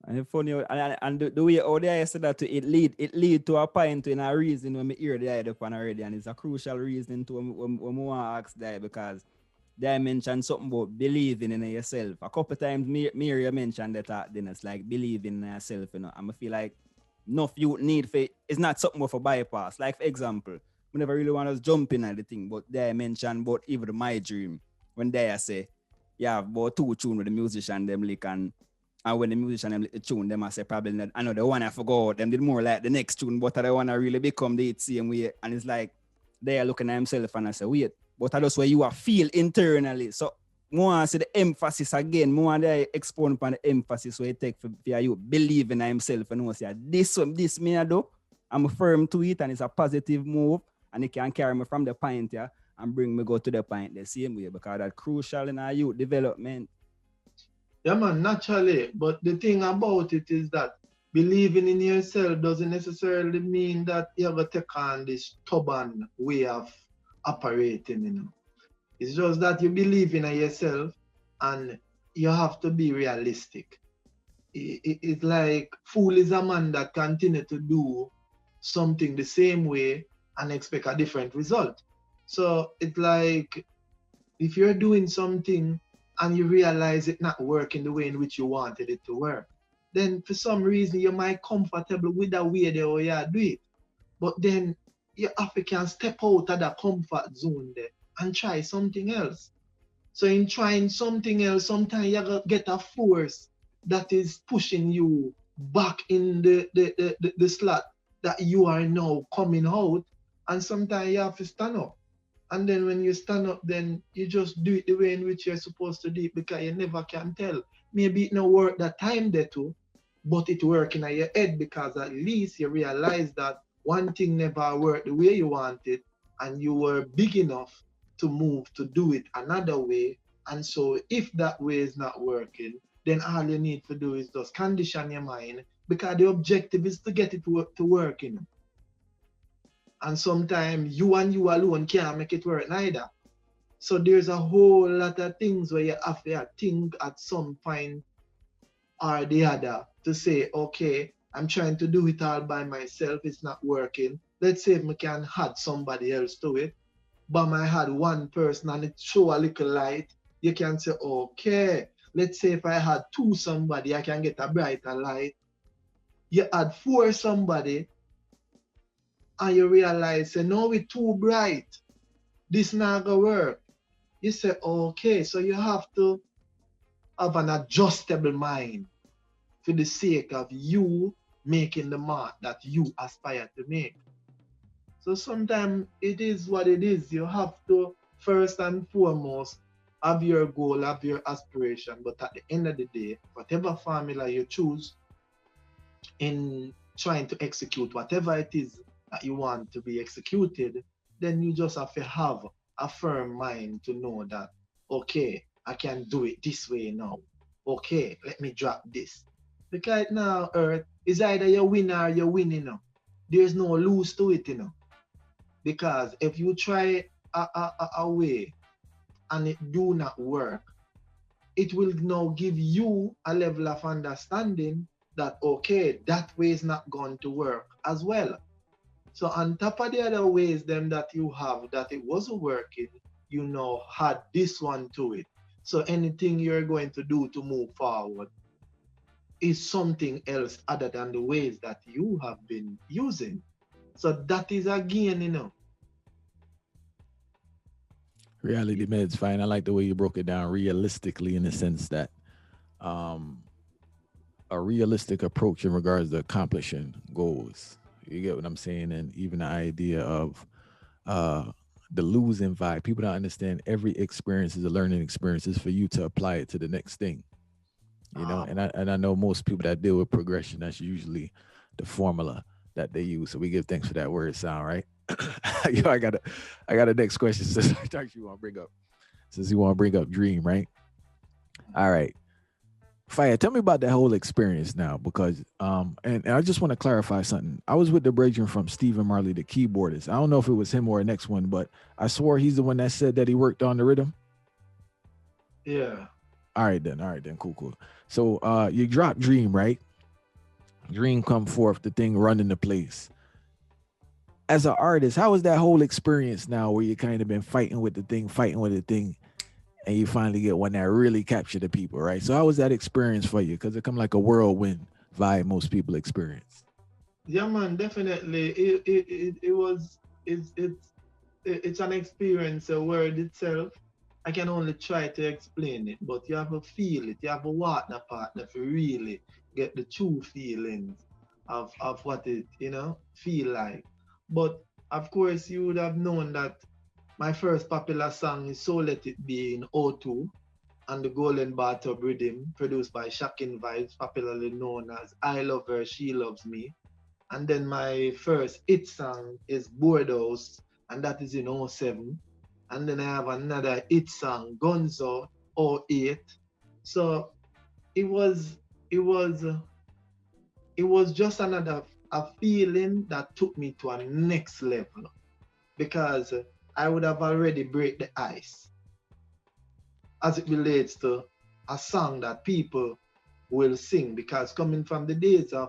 And it's funny, and the way how they said that to it lead to a point in a reason when me hear the idea upon already, and it's a crucial reason to when we want to ask that because they mentioned something about believing in yourself. A couple times Mary mentioned that then it's like believing in yourself, you know. And I feel like enough you need for it's not something for bypass. Like for example, we never really want to jump in at the thing, but they mentioned about even my dream when they say, yeah, about two tune with the musician them like and when the musician them the tune, them I say probably not, I know the one I forgot, them did more like the next tune, but I want to really become the same way. And it's like they are looking at themselves and I say, wait, but that's where you are feel internally. So more see the emphasis again, more they expound upon the emphasis where it take for you believe in himself and know say this me I do, I'm firm to it and it's a positive move and it can carry me from the point here and bring me go to the point the same way because that's crucial in our youth development. Yeah, man, naturally. But the thing about it is that believing in yourself doesn't necessarily mean that you have to take on this stubborn way of operating, you know. It's just that you believe in yourself and you have to be realistic. It's like fool is a man that continue to do something the same way and expect a different result. So it's like if you're doing something and you realize it not working the way in which you wanted it to work, then for some reason you might comfortable with the way they you do it. But then you have to can step out of the comfort zone there and try something else. So in trying something else, sometimes you get a force that is pushing you back in the slot that you are now coming out. And sometimes you have to stand up. And then when you stand up, then you just do it the way in which you're supposed to do it because you never can tell. Maybe it not work that time there too, but it working in your head because at least you realize that one thing never worked the way you wanted and you were big enough to move to do it another way. And so if that way is not working, then all you need to do is just condition your mind because the objective is to get it to work, you know. And sometimes you and you alone can't make it work neither. So there's a whole lot of things where you have to think at some point or the other to say, okay, I'm trying to do it all by myself, it's not working. Let's say if I can add somebody else to it, but I had one person and it show a little light, you can say, okay, let's say if I had two somebody, I can get a brighter light. You add four somebody, and you realize, say, no, it's too bright. This not gonna work. You say, okay, so you have to have an adjustable mind for the sake of you making the mark that you aspire to make. So sometimes it is what it is. You have to first and foremost have your goal, have your aspiration. But at the end of the day, whatever formula you choose in trying to execute whatever it is that you want to be executed, then you just have to have a firm mind to know that, okay, I can do it this way now. Okay, let me drop this. Because now, Earth, is either you win or you win, you know. There's no lose to it, you know. Because if you try a way and it do not work, it will now give you a level of understanding that, okay, that way is not going to work as well. So on top of the other ways them that you have that it wasn't working, you know, had this one to it. So anything you're going to do to move forward is something else other than the ways that you have been using. So that is a gain, you know. Reality meds fine. I like the way you broke it down realistically in the sense that um, a realistic approach in regards to accomplishing goals. You get what I'm saying? And even the idea of uh, the losing vibe. People don't understand every experience is a learning experience is for you to apply it to the next thing. You know, and I know most people that deal with progression, that's usually the formula that they use. So we give thanks for that word sound, right? Yo, I got a next question since you want to bring up dream, right? All right. Fire, tell me about that whole experience now, because and I just want to clarify something. I was with the brethren from Stephen Marley, the keyboardist. I don't know if it was him or the next one, but I swore he's the one that said that he worked on the rhythm. Yeah. All right then, cool. So you dropped Dream, right? Dream come forth, the thing running the place. As an artist, how was that whole experience now where you kind of been fighting with the thing, and you finally get one that really captured the people, right? So how was that experience for you? Because it come like a whirlwind vibe most people experience. Yeah, man, definitely. It was it's an experience, a word itself. I can only try to explain it, but you have to feel it. You have to walk the partner to really get the true feelings of what it, feel like. But of course, you would have known that my first popular song is So Let It Be in O2 and the Golden Bathtub Rhythm, produced by Shocking Vibes, popularly known as I Love Her, She Loves Me. And then my first hit song is Boardhouse, and that is in '07. And then I have another hit song, Gonzo, '08. So it was it was it was just another a feeling that took me to a next level because I would have already break the ice as it relates to a song that people will sing, because coming from the days of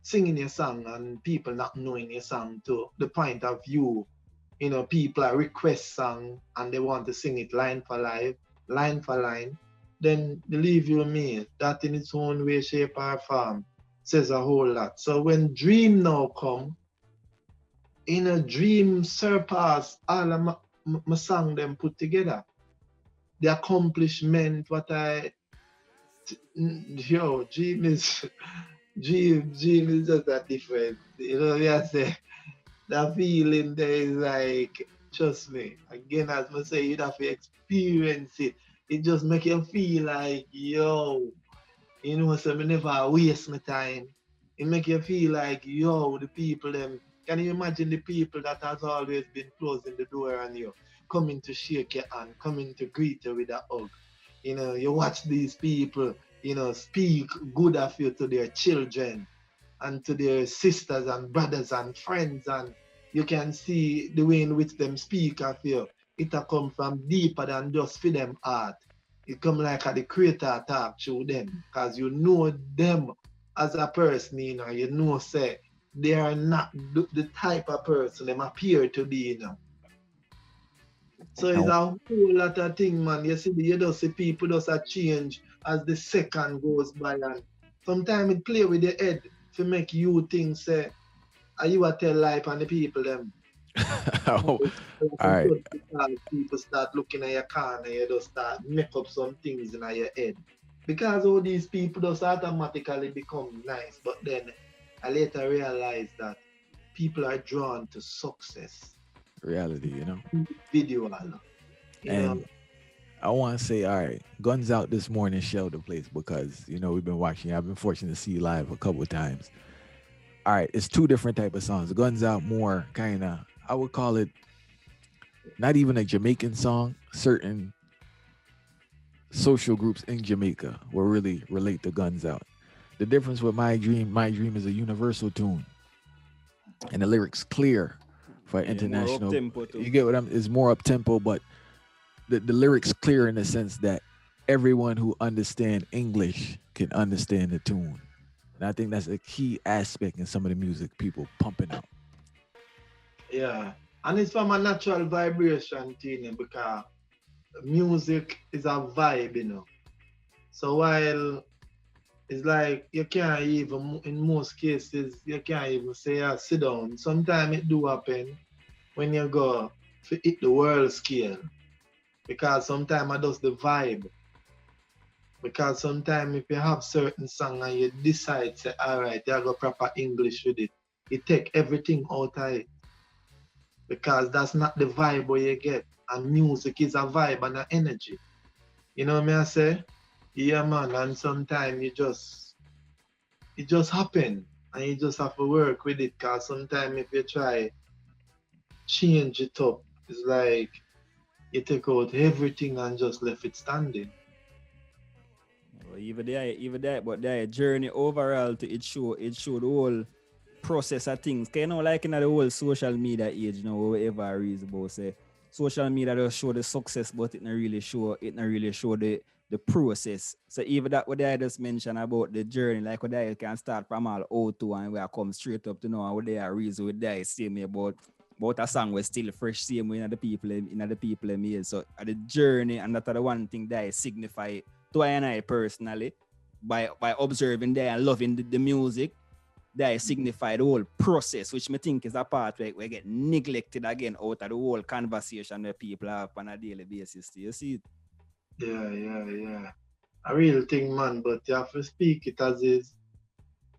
singing your song and people not knowing your song, to the point of view, people are request song and they want to sing it line for line, then believe you me, that in its own way, shape, or form says a whole lot. So when Dream now come, in a Dream surpass all of my song them put together. The accomplishment, what Dream is Dream is just a different. You know what I say? That feeling there is like, trust me, again, as I say, you'd have to experience it. It just make you feel like, so me never waste my time. It make you feel like, the people them, can you imagine the people that has always been closing the door on you, coming to shake your hand, coming to greet you with a hug. You watch these people, speak good of you to their children and to their sisters and brothers and friends, and you can see the way in which them speak of you. It'll come from deeper than just for them heart. It come like the creator talk through them, because you know them as a person, say they are not the type of person them appear to be, So it's a whole lot of thing, man. You just see people just a change as the second goes by, and sometimes it play with your head to make you think, say, are you a tell life on the people them? All right. People start looking at your corner, you just start make up some things in your head. Because all these people just automatically become nice, but then I later realized that people are drawn to success. Reality, Individual. And I want to say, all right, Guns Out this morning shelled the place because, we've been watching. I've been fortunate to see you live a couple of times. All right, it's two different type of songs. Guns Out more kind of, I would call it not even a Jamaican song. Certain social groups in Jamaica will really relate to Guns Out. The difference with My Dream is a universal tune. And the lyrics clear for international. You get what it's more up tempo, but the lyrics clear in the sense that everyone who understands English can understand the tune. And I think that's a key aspect in some of the music people pumping out. Yeah. And it's from a natural vibration thing, because music is a vibe, So while it's like you can't even, in most cases, you can't even say, sit down. Sometimes it do happen when you go to hit the world scale. Because sometimes I does the vibe. Because sometimes if you have certain song and you decide, say, all right, you go proper English with it, it take everything out of it. Because that's not the vibe where you get. And music is a vibe and an energy. You know what I say? Yeah, man. And sometimes it just happen. And you just have to work with it. Because sometimes if you try change it up, it's like you take out everything and just left it standing. Well, even there, but their journey overall to it show the whole process of things. Like in the whole social media age, whatever reason about say social media just show the success, but it not really show the the process. So even that what I just mentioned about the journey, like what I can start from all O2 and we are come straight up to now and what they are reason with that same me about a song was still fresh, same way in the people in me. So the journey, and that's the one thing that I signify to I and I personally by observing there and loving the music, that I signify the whole process, which I think is a part where we get neglected again out of the whole conversation that people have on a daily basis. You see it? Yeah. A real thing, man, but you have to speak it as is,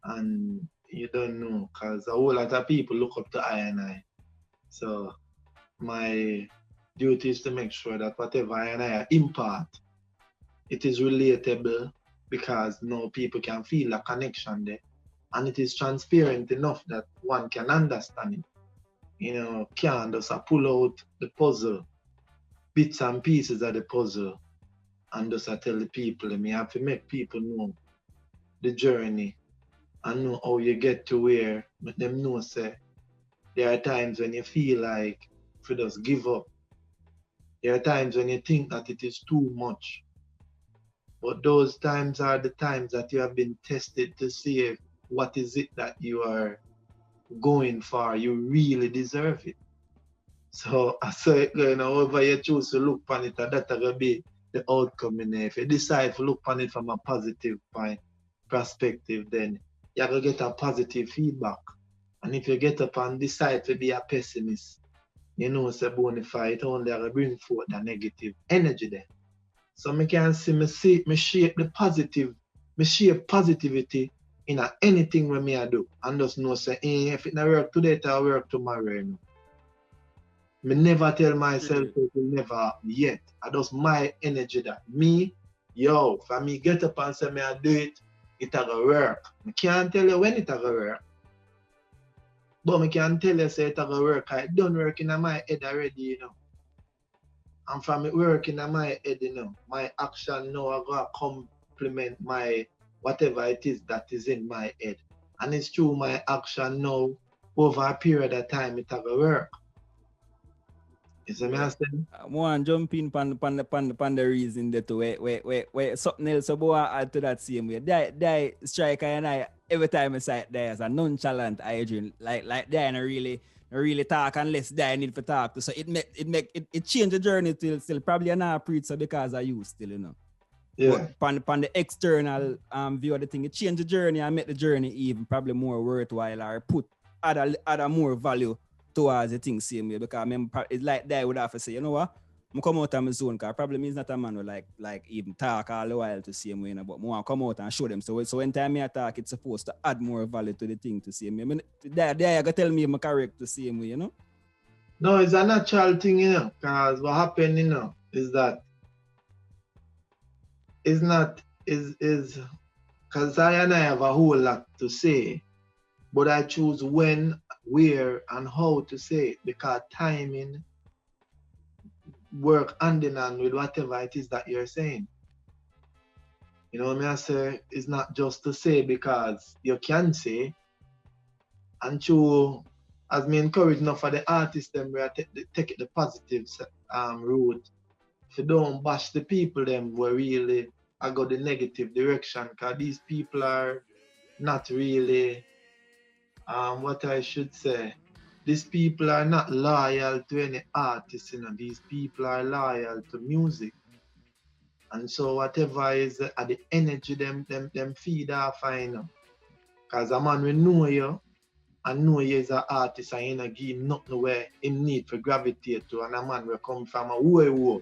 and you don't know, because a whole lot of people look up to I and I. So my duty is to make sure that whatever I and I impart, it is relatable, because now people can feel a connection there, and it is transparent enough that one can understand it. You know, can't just pull out the puzzle, bits and pieces of the puzzle, and just tell the people, and me have to make people know the journey and know how you get to where, make them know, say, there are times when you feel like if you just give up. There are times when you think that it is too much. But those times are the times that you have been tested to see what is it that you are going for. You really deserve it. So I say, however you choose to look on it, that will be the outcome in it. If you decide to look on it from a positive perspective, then you're going to get a positive feedback. And if you get up and decide to be a pessimist, you know, say bonify, it only will bring forth the negative energy there. So me can see me shape the positive, me shape positivity in anything when me I do. And just know say, if it not work today, it will work tomorrow. You know? Me never tell myself it will never happen yet. I just my energy that me, for me get up and say me I do it, it will work. I can't tell you when it will work. But I can tell you say it will work. It don't work in my head already, you know. And from it working in my head, you know, my action now I gotta complement my whatever it is that is in my head. And it's through my action now, over a period of time, it will work. You see me saying? I want to jump in pan the reason that where something else about add to that same way. That striker and I every time I say there's a nonchalant hygiene like they not really talk unless they need to talk to. So it change the journey till still probably not preach so because I use still, you know. Yeah. But on the external view of the thing, it change the journey and make the journey even probably more worthwhile or put other more value towards the thing same way, because I remember it's like that I would have to say, you know what, I come out of my zone, because problem is not a man who like even talk all the while to same way, you know, but I want to come out and show them. So when time I talk, it's supposed to add more value to the thing to same way. I mean, there you gotta tell me I'm correct the same way, you know? No, it's a natural thing, you know, because what happened, you know, is that it's not, is because I and I have a whole lot to say, but I choose when, where, and how to say it, because timing work hand in hand with whatever it is that you're saying. You know what I say? It's not just to say because you can say, and to, as me encourage enough for the artists, them where take it the positive route. If you don't bash the people, them where really I go the negative direction, because these people are not really, what I should say, these people are not loyal to any artist, you know. These people are loyal to music. And so whatever is at the energy them feed off, you know. Because a man will know you and know you is an artist and you know give him nothing where him need for gravitate to, and a man will come from a way,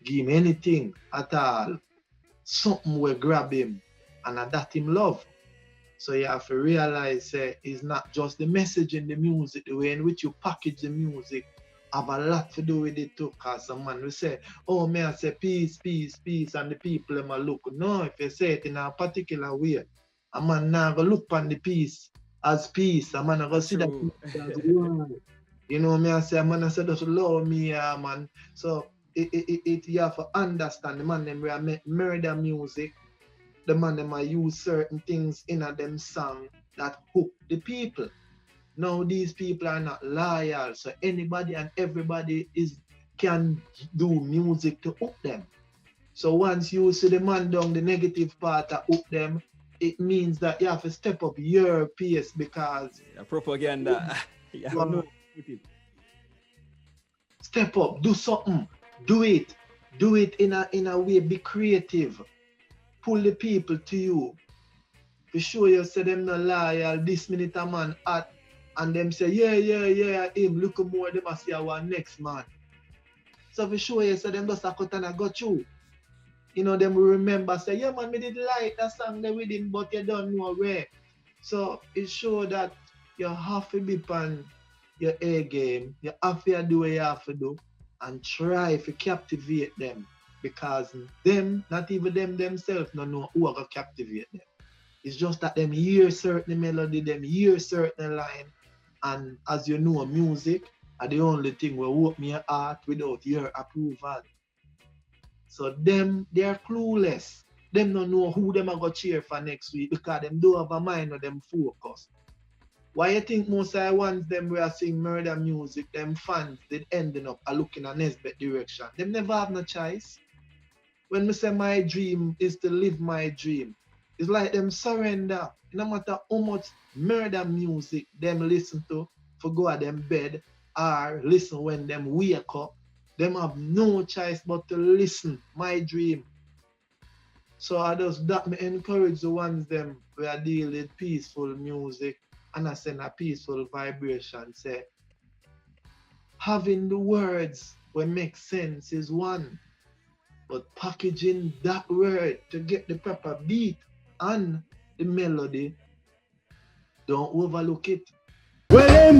give him anything at all, something will grab him, and that him love. So you have to realize it's not just the message in the music, the way in which you package the music have a lot to do with it too. Because some man will say, oh, may I say peace, peace, peace, and the people them a look. No, if you say it in a particular way, a man now go look on the peace as peace. A man go see that peace as war. You know, me I say, a man I say just love me, man. So you have to understand the man them where make murder music. The man them might use certain things in a them song that hook the people. Now these people are not loyal, so anybody and everybody can do music to hook them. So once you see the man down the negative part of up them, it means that you have to step up your pace because propaganda. You have no put it. Step up, do something, do it in a way, be creative, pull the people to you. To show you say them no loyal, this minute a man at, and them say, yeah, him, look more, them a see our next man. So for sure you say them just a cut and a go through. You know, them will remember, say, yeah man, me did like that song there with him, but you don't know where. So it show that you have to be on your A game, you have to do what you have to do, and try to captivate them. Because them, not even them themselves, don't know who are going to captivate them. It's just that them hear certain melody, them hear certain line, and as you know, music are the only thing will open your heart without your approval. So them, they're clueless. Them don't know who them are going to cheer for next week because them don't have a mind or them focus. Why you think most of the ones them we are sing murder music, them fans did ending up looking at Nesbeth direction? Them never have no choice. When me say my dream is to live my dream, it's like them surrender. No matter how much murder music them listen to for go at them bed or listen when them wake up, them have no choice but to listen. My dream. So I just that me encourage the ones them who are dealing with peaceful music and I send a peaceful vibration. Say having the words what make sense is one. But packaging that word to get the proper beat and the melody, don't overlook it. Well,